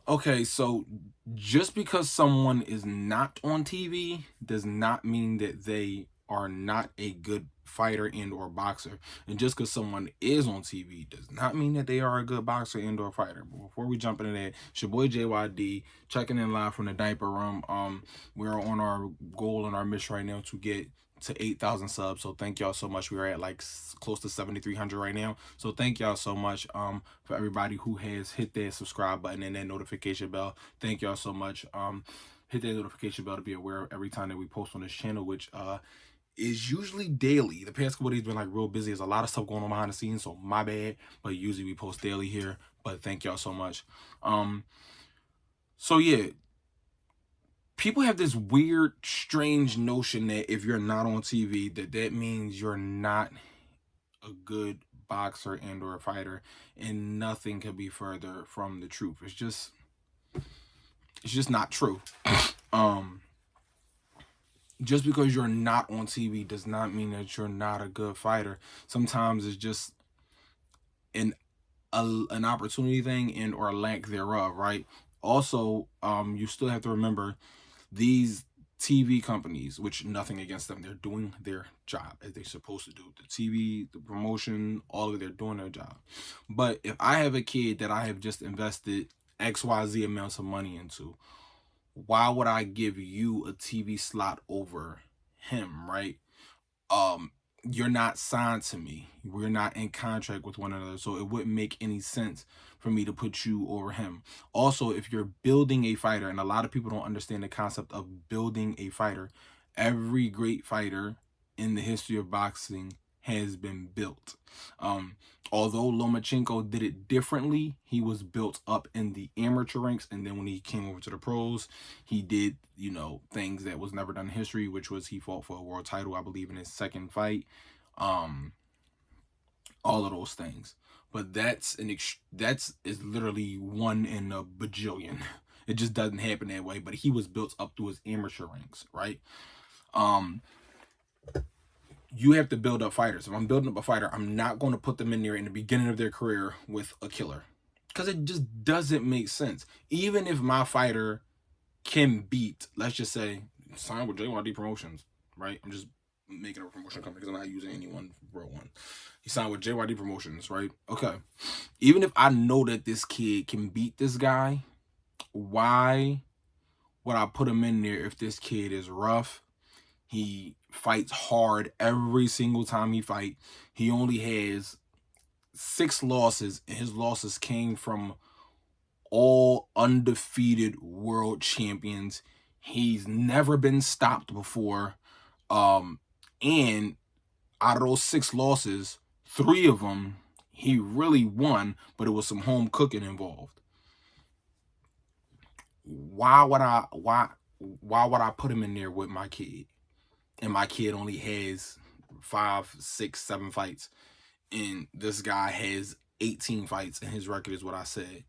Okay, so just because someone is not on TV does not mean that they are not a good fighter and or boxer. And just because someone is on TV does not mean that they are a good boxer and or fighter. But before we jump into that, it's your boy JYD checking in live from the diaper room. We're on our goal and our mission right now to get to 8,000 subs. So thank y'all so much. We are at like close to 7,300 right now. So thank y'all so much for everybody who has hit that subscribe button and that notification bell. Thank y'all so much. Hit that notification bell to be aware every time that we post on this channel, which is usually daily. The past couple days been like real busy. There's a lot of stuff going on behind the scenes, so my bad. But usually we post daily here. But thank y'all so much. So yeah, people have this weird, strange notion that if you're not on TV, that means you're not a good boxer and or a fighter, and nothing could be further from the truth. It's just not true. um just because you're not on TV does not mean that you're not a good fighter. Sometimes it's just an an opportunity thing and or a lack thereof, right? Also, you still have to remember these TV companies, which nothing against them, they're doing their job as they're supposed to do. The TV, the promotion, all of it, they're doing their job. But if I have a kid that I have just invested XYZ amounts of money into, why would I give you a TV slot over him, right? um you're not signed to me. We're not in contract with one another, so it wouldn't make any sense for me to put you over him. Also, if you're building a fighter, and a lot of people don't understand the concept of building a fighter, every great fighter in the history of boxing has been built. Although Lomachenko did it differently, he was built up in the amateur ranks, and then when he came over to the pros, he did, things that was never done in history, which was he fought for a world title, I believe, in his second fight. Um, all of those things. But that's is literally one in a bajillion. It just doesn't happen that way. But he was built up through his amateur ranks, right? Um, you have to build up fighters. If I'm building up a fighter, I'm not going to put them in there in the beginning of their career with a killer, because it just doesn't make sense. Even if my fighter can beat, let's just say, sign with JYD Promotions, right? I'm just making a promotion company because I'm not using anyone real one. He signed with JYD Promotions, right? Okay. Even if I know that this kid can beat this guy, why would I put him in there if this kid is rough? He fights hard every single time he fight. He only has 6 losses, and his losses came from all undefeated world champions. He's never been stopped before. And out of those 6 losses, 3 of them he really won, but it was some home cooking involved. Why would I put him in there with my kid? And my kid only has 5, 6, 7 fights, and this guy has 18 fights, and his record is what I said.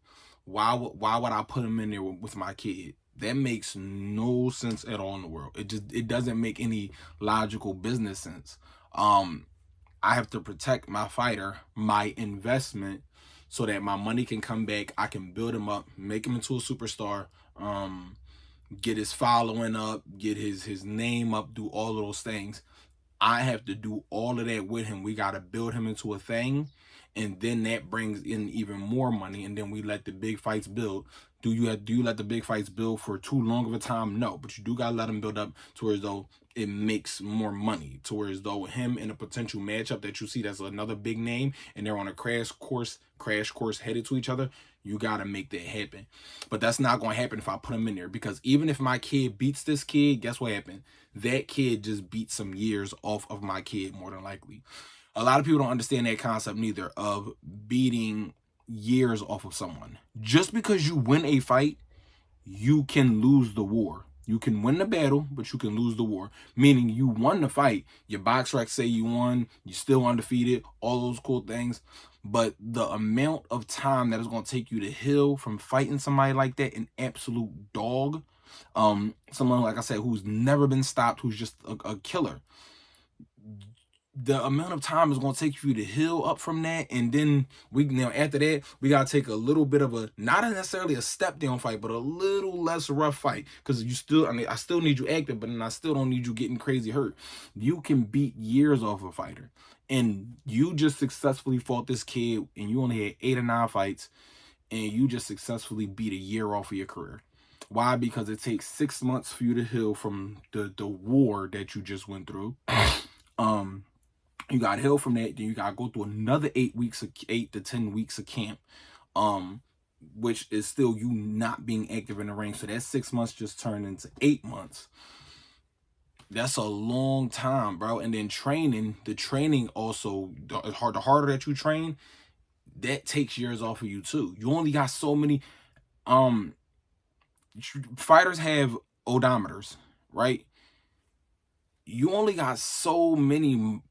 Why would I put him in there with my kid? That makes no sense at all in the world. It doesn't make any logical business sense. I have to protect my fighter, my investment, so that my money can come back. I can build him up, make him into a superstar, get his following up, get his name up, do all of those things. I have to do all of that with him. We got to build him into a thing, and then that brings in even more money, and then we let the big fights build. Do you let the big fights build for too long of a time? No, but you do gotta let them build up to where as though it makes more money, to where as though him in a potential matchup that you see that's another big name, and they're on a crash course headed to each other. You gotta make that happen. But that's not gonna happen if I put him in there, because even if my kid beats this kid, guess what happened? That kid just beat some years off of my kid, more than likely. A lot of people don't understand that concept neither, of beating years off of someone. Just because you win a fight, you can lose the war. You can win the battle, but you can lose the war. Meaning you won the fight. Your box recs say you won. You're still undefeated. All those cool things. But the amount of time that it's going to take you to heal from fighting somebody like that, an absolute dog, someone, like I said, who's never been stopped, who's just a killer, the amount of time is going to take for you to heal up from that, and then after that we got to take a little bit of a, not necessarily a step down fight, but a little less rough fight, because you still, I mean, I still need you active, but then I still don't need you getting crazy hurt. You can beat years off a fighter, and you just successfully fought this kid, and you only had 8 or 9 fights, and you just successfully beat a year off of your career. Why? Because it takes 6 months for you to heal from the war that you just went through. You got heal from that, then you got to go through another 8 to 10 weeks of camp, which is still you not being active in the ring. So that 6 months just turned into 8 months. That's a long time, bro. And then the training also, the harder that you train, that takes years off of you too. You only got so many. Fighters have odometers, right? You only got so many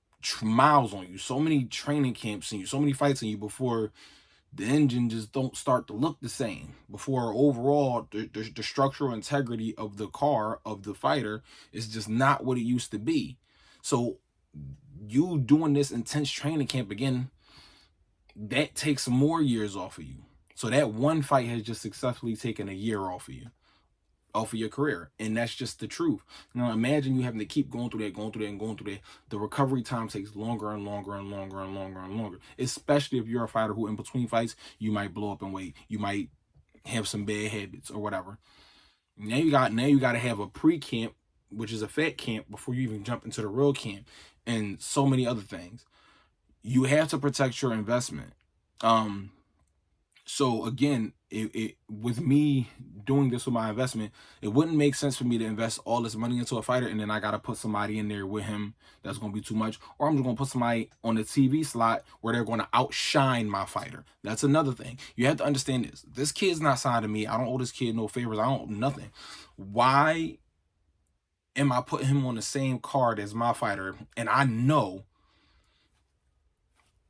miles on you, so many training camps in you, so many fights in you before the engine just don't start to look the same, before overall the structural integrity of the car, of the fighter, is just not what it used to be. So you doing this intense training camp again, that takes more years off of you. So that one fight has just successfully taken a year off of you, off of your career. And that's just the truth. Now imagine you having to keep going through that. The recovery time takes longer and longer and longer and longer and longer, especially if you're a fighter who in between fights you might blow up in weight, you might have some bad habits or whatever. Now you got to have a pre-camp, which is a fat camp, before you even jump into the real camp, and so many other things. You have to protect your investment. So again, with me doing this with my investment, it wouldn't make sense for me to invest all this money into a fighter and then I gotta put somebody in there with him that's gonna be too much, or I'm just gonna put somebody on the TV slot where they're gonna outshine my fighter. That's another thing. You have to understand this. This kid's not signed to me. I don't owe this kid no favors. I don't nothing. Why am I putting him on the same card as my fighter? And I know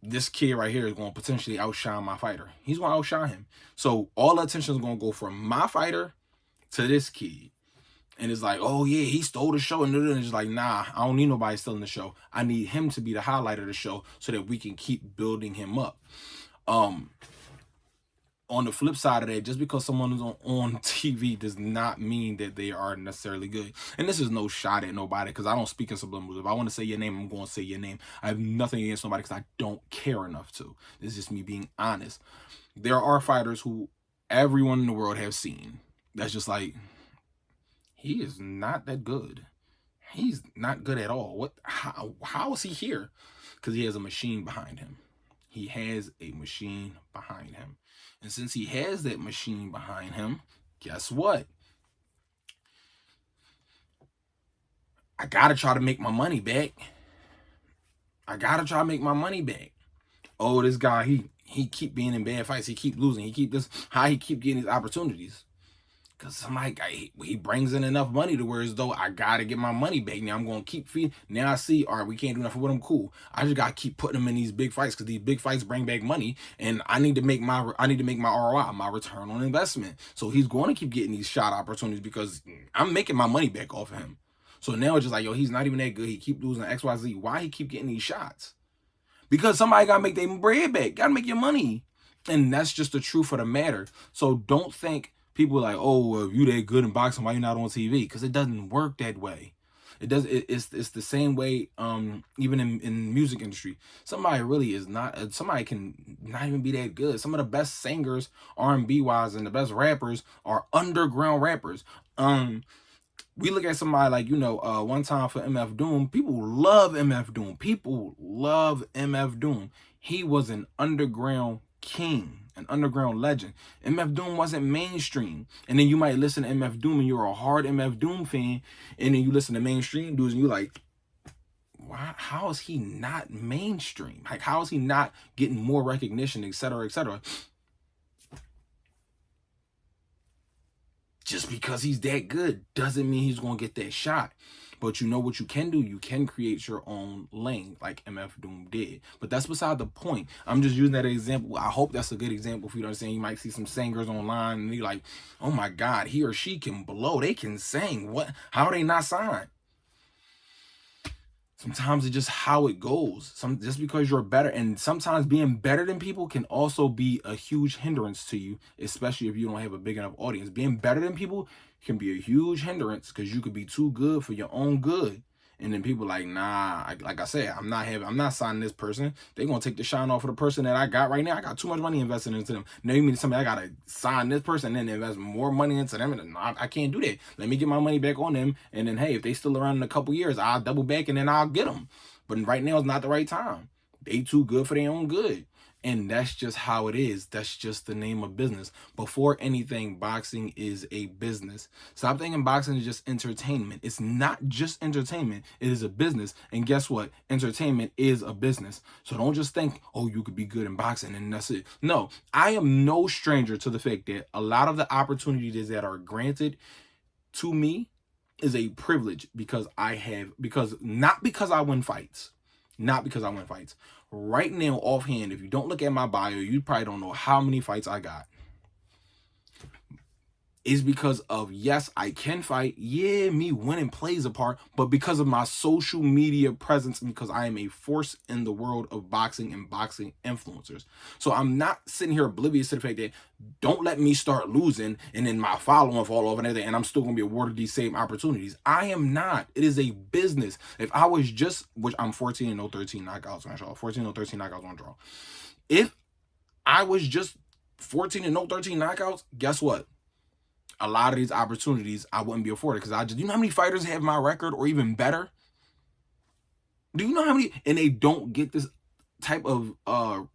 this kid right here is going to potentially outshine my fighter. He's going to outshine him. So all the attention is going to go from my fighter to this kid. And it's like, oh yeah, he stole the show. And it's like, nah, I don't need nobody stealing the show. I need him to be the highlight of the show so that we can keep building him up. On the flip side of that, just because someone is on TV does not mean that they are necessarily good. And this is no shot at nobody, because I don't speak in subliminals. If I want to say your name, I'm going to say your name. I have nothing against nobody because I don't care enough to. This is just me being honest. There are fighters who everyone in the world has seen. That's just like, he is not that good. He's not good at all. What? How is he here? Because he has a machine behind him. He has a machine behind him. And since he has that machine behind him, guess what? I gotta try to make my money back. Oh, this guy, he keep being in bad fights. He keep losing. He keep getting these opportunities? Because somebody, he brings in enough money to where as though I gotta get my money back. Now I'm gonna keep feeding. Now I see, all right, we can't do nothing with him. Cool. I just gotta keep putting him in these big fights, because these big fights bring back money, and I need to make my ROI, my return on investment. So he's going to keep getting these shot opportunities because I'm making my money back off of him. So now it's just like, yo, he's not even that good. He keep losing XYZ. Why he keep getting these shots? Because somebody gotta make their bread back. Gotta make your money. And that's just the truth of the matter. So don't think people are like, oh, if you that good in boxing, why you not on TV? Because it doesn't work that way. It's the same way, even in music industry. Somebody really is not, somebody can not even be that good. Some of the best singers, R&B wise, and the best rappers are underground rappers. We look at somebody like, one time for MF Doom, people love MF Doom. He was an underground king, an underground legend. MF Doom wasn't mainstream. And then you might listen to MF Doom and you're a hard MF Doom fan, and then you listen to mainstream dudes and you're like, why? How is he not mainstream? Like, how is he not getting more recognition, etc., etc.? Just because he's that good doesn't mean he's going to get that shot. But you know what you can do? You can create your own lane like MF Doom did. But that's beside the point. I'm just using that example. I hope that's a good example for you to understand. You might see some singers online and you're like, oh my God, he or she can blow. They can sing. What? How are they not signed? Sometimes it's just how it goes. Just because you're better, and sometimes being better than people can also be a huge hindrance to you, especially if you don't have a big enough audience. Being better than people can be a huge hindrance because you could be too good for your own good. And then people like, nah, like I said, I'm not signing this person. They're gonna take the shine off of the person that I got right now. I got too much money invested into them. Now you mean somebody I gotta sign this person and then invest more money into them? And I can't do that. Let me get my money back on them. And then hey, if they still around in a couple years, I'll double back and then I'll get them. But right now is not the right time. They too good for their own good. And that's just how it is. That's just the name of business. Before anything, boxing is a business. Stop thinking boxing is just entertainment. It's not just entertainment. It is a business. And guess what? Entertainment is a business. So don't just think, oh, you could be good in boxing and that's it. No, I am no stranger to the fact that a lot of the opportunities that are granted to me is a privilege because not because I win fights. Not because I win fights. Right now, offhand, if you don't look at my bio, you probably don't know how many fights I got. Is because of, yes, I can fight. Yeah, me winning plays a part, but because of my social media presence and because I am a force in the world of boxing and boxing influencers. So I'm not sitting here oblivious to the fact that don't let me start losing and then my following fall off and everything and I'm still going to be awarded these same opportunities. I am not. It is a business. If I was just, which I'm 14-0, 13 knockouts on draw, 14-0, 13 knockouts on draw. If I was just 14-0, 13 knockouts, guess what? A lot of these opportunities I wouldn't be afforded because you know how many fighters have my record or even better? Do you know how many? And they don't get this type of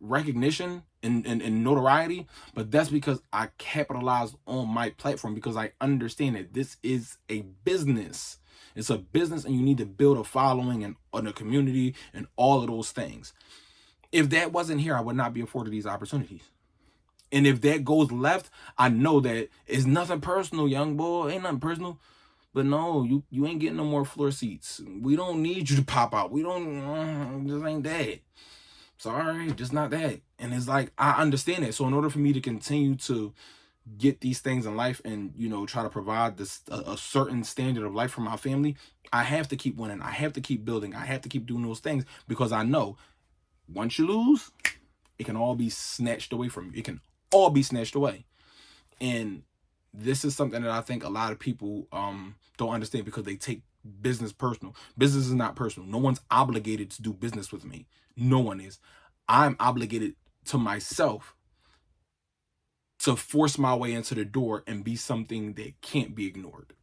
recognition and notoriety, but that's because I capitalized on my platform because I understand that this is a business. It's a business and you need to build a following and a community and all of those things. If that wasn't here, I would not be afforded these opportunities. And if that goes left, I know that it's nothing personal, young boy. Ain't nothing personal. But no, you ain't getting no more floor seats. We don't need you to pop out. We don't, just ain't that. Sorry, just not that. And it's like, I understand that. So in order for me to continue to get these things in life and, you know, try to provide this a certain standard of life for my family, I have to keep winning. I have to keep building. I have to keep doing those things because I know once you lose, it can all be snatched away from you. It can all be snatched away. And this is something that I think a lot of people don't understand because they take business personal. Business is not personal. No one's obligated to do business with me. No one is. I'm obligated to myself to force my way into the door and be something that can't be ignored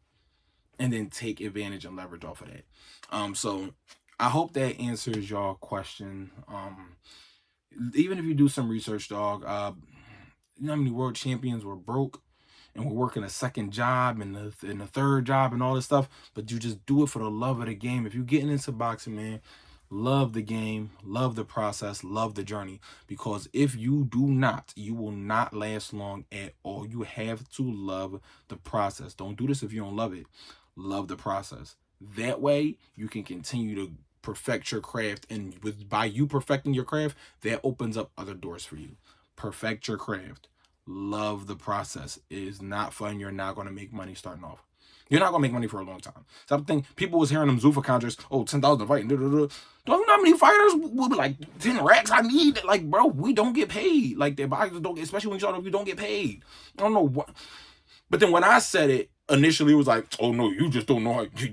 and then take advantage and leverage off of that. So I hope that answers your question. Even if you do some research, dog, you know how many world champions were broke and were working a second job and the third job and all this stuff, but you just do it for the love of the game. If you're getting into boxing, man, love the game, love the process, love the journey, because if you do not, you will not last long at all. You have to love the process. Don't do this if you don't love it. Love the process. That way you can continue to perfect your craft, and by you perfecting your craft, that opens up other doors for you. Perfect your craft. Love the process. It is not fun. You're not going to make money starting off. You're not going to make money for a long time. Something people was hearing them Zuffa contracts, oh, 10,000 a fight. Don't you know how many fighters will be like 10 racks I need? Like, bro, we don't get paid. Like, the boxers don't, especially when you don't get paid. I don't know what. But then when I said it, initially it was like, oh no, you just don't know how you